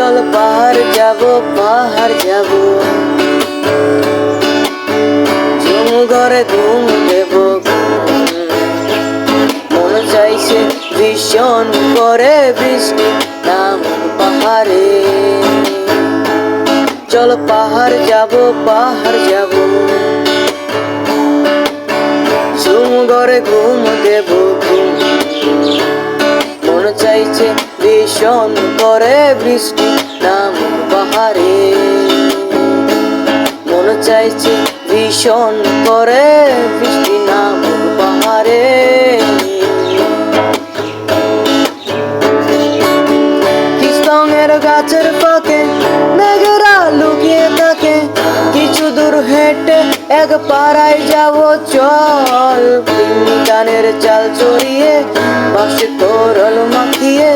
চল পাহাড় যাব, পাহাড় যাব, ঝুম ঘরে ঘুম দেব। মন চাইছে ভীষণ করে বৃষ্টি নামুক পাহাড়ে। চল পাহাড় যাব, পাহাড় যাব, ঝুম ঘরে ঘুম দেব। মন চাইছে ভীষণ করে বৃষ্টি নামুক পাহাড়ে। মন চাইছে ভীষণ করে বৃষ্টি নামুক পাহাড়ে। কৃষ্ণের গাছের ফাঁকে মেঘেরা লুকিয়ে থাকে, কিছু দূর হেঁটে এক পাড়ায় যাব চল। গানের চাল চড়িয়ে বাসে তরল মাখিয়ে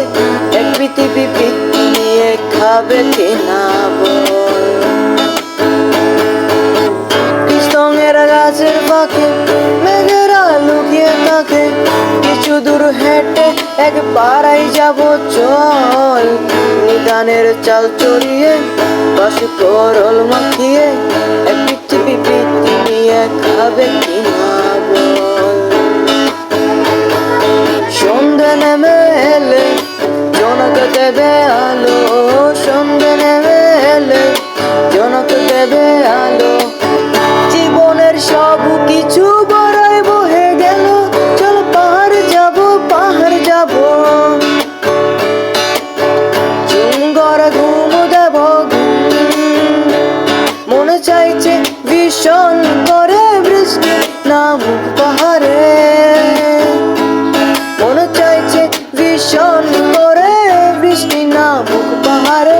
এক পৃথিবী বৃত্তি নিয়ে খাবে কেনা বল। কৃষ্ণের গাছের ফাঁকে মেঘেরা লুকিয়ে থাকে, কিছু দূর হেঁটে এক পাড়ায় যাব চল। গানের চাল চড়িয়ে বাসে তরল মাখিয়ে এক পৃথিবী বৃত্তি নিয়ে খাবে কিনা বল। সন্ধ্যে নেমে এলে জনক দেবে আলো, সন্ধ্যে নেমে এলে জনক দেবে আলো। জীবনের সব কিছু বড়াই বহে গেল, চল পাহাড় যাব, পাহাড় যাব, ঝুম ঘরে ঘুম দেব। মনে চাইছে ভীষণ করে বৃষ্টি নামুক পাহাড়ে। মনে চাইছে ভীষণ করে বৃষ্টি নামুক পাহাড়ে।